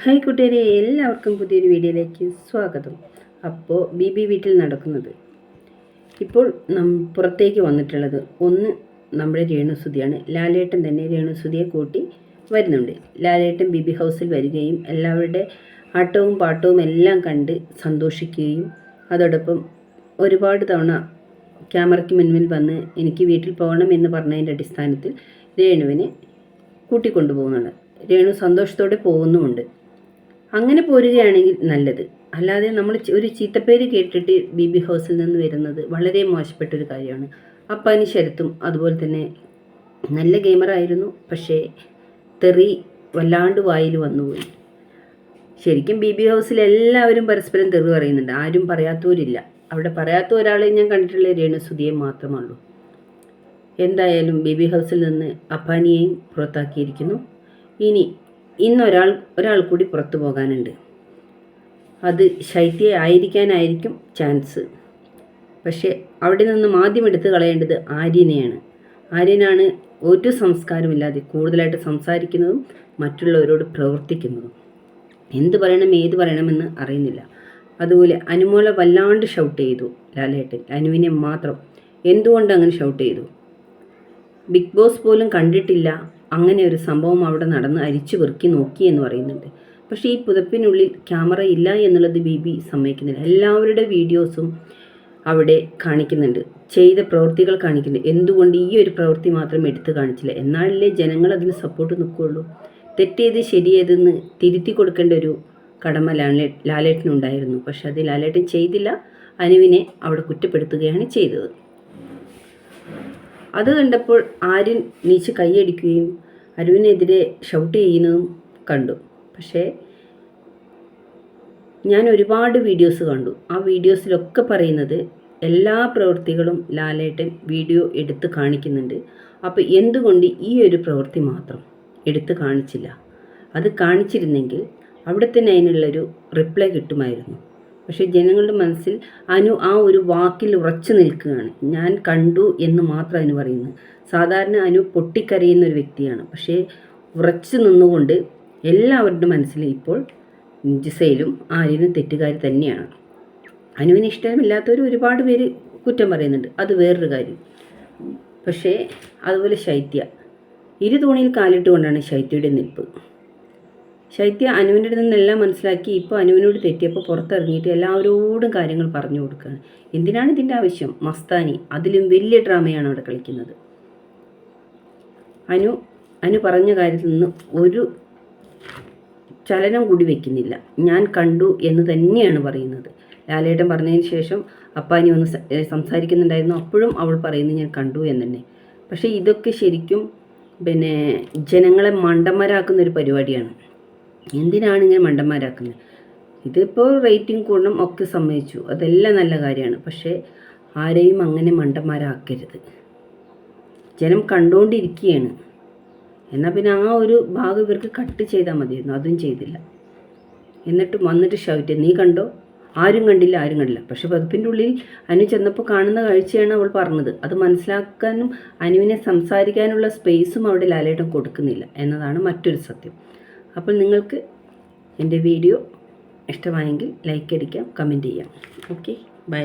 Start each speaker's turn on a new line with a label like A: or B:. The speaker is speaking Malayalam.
A: ഹായ് കൂട്ടുകാരെ, എല്ലാവർക്കും പുതിയൊരു വീഡിയോയിലേക്ക് സ്വാഗതം. അപ്പോൾ ബിബി വീട്ടിൽ നടക്കുന്നത് ഇപ്പോൾ പുറത്തേക്ക് വന്നിട്ടുള്ളത് ഒന്ന് നമ്മുടെ രേണുസുതിയാണ്. ലാലേട്ടൻ തന്നെ രേണുസുതിയെ കൂട്ടി വരുന്നുണ്ട്. ലാലേട്ടൻ ബിബി ഹൗസിൽ വരികയും എല്ലാവരുടെ ആട്ടവും പാട്ടവും എല്ലാം കണ്ട് സന്തോഷിക്കുകയും അതോടൊപ്പം ഒരുപാട് തവണ ക്യാമറയ്ക്ക് മുൻപിൽ വന്ന് എനിക്ക് വീട്ടിൽ പോകണം എന്ന് പറഞ്ഞതിൻ്റെ അടിസ്ഥാനത്തിൽ രേണുവിനെ കൂട്ടിക്കൊണ്ടുപോകുന്നുണ്ട്. രേണു സന്തോഷത്തോടെ പോകുന്നുമുണ്ട്. അങ്ങനെ പോരുകയാണെങ്കിൽ നല്ലത്. അല്ലാതെ നമ്മൾ ഒരു ചീത്തപ്പേര് കേട്ടിട്ട് ബിബി ഹൗസിൽ നിന്ന് വരുന്നത് വളരെ മോശപ്പെട്ടൊരു കാര്യമാണ്. അപ്പാനി ശരത്തും അതുപോലെ തന്നെ നല്ല ഗെയിമറായിരുന്നു, പക്ഷേ തെറി വല്ലാണ്ട് വായിൽ വന്നുപോയി. ശരിക്കും ബിബി ഹൗസിൽ എല്ലാവരും പരസ്പരം തെറി പറയുന്നുണ്ട്, ആരും പറയാത്തവരില്ല. അവിടെ പറയാത്ത ഒരാളെ ഞാൻ കണ്ടിട്ടുള്ള രേണുസുതിയെ മാത്രമുള്ളൂ. എന്തായാലും ബിബി ഹൗസിൽ നിന്ന് അപ്പാനിയെയും പുറത്താക്കിയിരിക്കുന്നു. ഒരാൾ കൂടി പുറത്തു പോകാനുണ്ട്. അത് ശൈത്യ ആയിരിക്കാനായിരിക്കും ചാൻസ്. പക്ഷേ അവിടെ നിന്നും ആദ്യം എടുത്തു കളയേണ്ടത് ആര്യനെയാണ്. ആര്യനാണ് ഒരു സംസ്കാരമില്ലാതെ കൂടുതലായിട്ട് സംസാരിക്കുന്നതും മറ്റുള്ളവരോട് പ്രവർത്തിക്കുന്നതും. എന്ത് പറയണം ഏത് പറയണമെന്ന് അറിയുന്നില്ല. അതുപോലെ അനുമോള വല്ലാണ്ട് ഷൗട്ട് ചെയ്തു ലാലേട്ടൻ, അനുവിനെ മാത്രം. എന്തുകൊണ്ട് അങ്ങനെ ഷൗട്ട് ചെയ്തു? ബിഗ് ബോസ് പോലും കണ്ടിട്ടില്ല അങ്ങനെ ഒരു സംഭവം അവിടെ നടന്ന് അരിച്ചു പെറുക്കി നോക്കി എന്ന് പറയുന്നുണ്ട്. പക്ഷേ ഈ പുതപ്പിനുള്ളിൽ ക്യാമറ ഇല്ല എന്നുള്ളത് ബിബി സമ്മതിക്കുന്നില്ല. എല്ലാവരുടെ വീഡിയോസും അവിടെ കാണിക്കുന്നുണ്ട്, ചെയ്ത പ്രവൃത്തികൾ കാണിക്കുന്നുണ്ട്. എന്തുകൊണ്ട് ഈ ഒരു പ്രവൃത്തി മാത്രം എടുത്തു കാണിച്ചില്ല? എന്നാലല്ലേ ജനങ്ങൾ അതിന് സപ്പോർട്ട് നിൽക്കുകയുള്ളൂ. തെറ്റേത് ശരിയേതെന്ന് തിരുത്തി കൊടുക്കേണ്ട ഒരു കടമ ലാലേട്ടനുണ്ടായിരുന്നു. പക്ഷെ അത് ലാലേട്ടൻ ചെയ്തില്ല. അനുവിനെ അവിടെ കുറ്റപ്പെടുത്തുകയാണ് ചെയ്തത്. അത് കണ്ടപ്പോൾ ആര്യൻ നീച്ച് കൈയടിക്കുകയും അനുവിനെതിരെ ഷൗട്ട് ചെയ്യുന്നതും കണ്ടു. പക്ഷേ ഞാൻ ഒരുപാട് വീഡിയോസ് കണ്ടു. ആ വീഡിയോസിലൊക്കെ പറയുന്നത് എല്ലാ പ്രവൃത്തികളും ലാലേട്ടൻ വീഡിയോ എടുത്ത് കാണിക്കുന്നുണ്ട്. അപ്പോൾ എന്തുകൊണ്ട് ഈ ഒരു പ്രവൃത്തി മാത്രം എടുത്ത് കാണിച്ചില്ല? അത് കാണിച്ചിരുന്നെങ്കിൽ അവിടെ തന്നെ അതിനുള്ളൊരു റിപ്ലൈ കിട്ടുമായിരുന്നു. പക്ഷേ ജനങ്ങളുടെ മനസ്സിൽ അനു ആ ഒരു വാക്കിൽ ഉറച്ചു നിൽക്കുകയാണ്. ഞാൻ കണ്ടു എന്ന് മാത്രം അനു പറയുന്നത്. സാധാരണ അനു പൊട്ടിക്കരയുന്ന ഒരു വ്യക്തിയാണ്. പക്ഷേ ഉറച്ചു നിന്നുകൊണ്ട് എല്ലാവരുടെ മനസ്സിൽ ഇപ്പോൾ ജിസയിലും ആര്യനും തെറ്റുകാരി തന്നെയാണ്. അനുവിന് ഇഷ്ടമില്ലാത്തവർ ഒരുപാട് പേര് കുറ്റം പറയുന്നുണ്ട്, അത് വേറൊരു കാര്യം. പക്ഷേ അതുപോലെ ശൈത്യ തോണിയിൽ കാലിട്ടുകൊണ്ടാണ് ശൈത്യയുടെ നിൽപ്പ്. ശൈത്യ അനുവിൻ്റെ അടുത്ത് നിന്നെല്ലാം മനസ്സിലാക്കി ഇപ്പോൾ അനുവിനോട് തെറ്റിയപ്പോൾ പുറത്തിറങ്ങിയിട്ട് എല്ലാവരോടും കാര്യങ്ങൾ പറഞ്ഞു കൊടുക്കുകയാണ്. എന്തിനാണ് ഇതിൻ്റെ ആവശ്യം? മസ്താനി അതിലും വലിയ ഡ്രാമയാണ് അവിടെ കളിക്കുന്നത്. അനു പറഞ്ഞ കാര്യത്തിൽ നിന്ന് ഒരു ചലനം കൂടി വയ്ക്കുന്നില്ല. ഞാൻ കണ്ടു എന്ന് തന്നെയാണ് പറയുന്നത്. ലാലേട്ടൻ പറഞ്ഞതിന് ശേഷം അപ്പാനി ഒന്ന് സംസാരിക്കുന്നുണ്ടായിരുന്നു. അപ്പോഴും അവൾ പറയുന്നത് ഞാൻ കണ്ടു എന്ന് തന്നെ. പക്ഷേ ഇതൊക്കെ ശരിക്കും ജനങ്ങളെ മണ്ടന്മാരാക്കുന്ന ഒരു പരിപാടിയാണ്. എന്തിനാണ് ഇങ്ങനെ മണ്ടന്മാരാക്കുന്നത്? ഇതിപ്പോൾ റേറ്റിംഗ് കൂടണം ഒക്കെ സമ്മതിച്ചു, അതെല്ലാം നല്ല കാര്യമാണ്. പക്ഷേ ആരെയും അങ്ങനെ മണ്ടന്മാരാക്കരുത്. ജനം കണ്ടുകൊണ്ടിരിക്കുകയാണ്. എന്നാൽ പിന്നെ ആ ഒരു ഭാഗം ഇവർക്ക് കട്ട് ചെയ്താൽ മതിയായിരുന്നു. അതും ചെയ്തില്ല. എന്നിട്ട് വന്നിട്ട് ഷൗറ്റ്, നീ കണ്ടോ? ആരും കണ്ടില്ല. പക്ഷെ പതിപ്പിൻ്റെ ഉള്ളിൽ അനു ചെന്നപ്പോൾ കാണുന്ന കാഴ്ചയാണ് അവൾ പറഞ്ഞത്. അത് മനസ്സിലാക്കാനും അനുവിനെ സംസാരിക്കാനുള്ള സ്പേസും അവിടെ ലാലേട്ടൻ കൊടുക്കുന്നില്ല എന്നതാണ് മറ്റൊരു സത്യം. അപ്പോൾ നിങ്ങൾക്ക് എൻ്റെ വീഡിയോ ഇഷ്ടമായെങ്കിൽ ലൈക്ക് അടിക്കാം, കമൻറ്റ് ചെയ്യാം. Okay, by.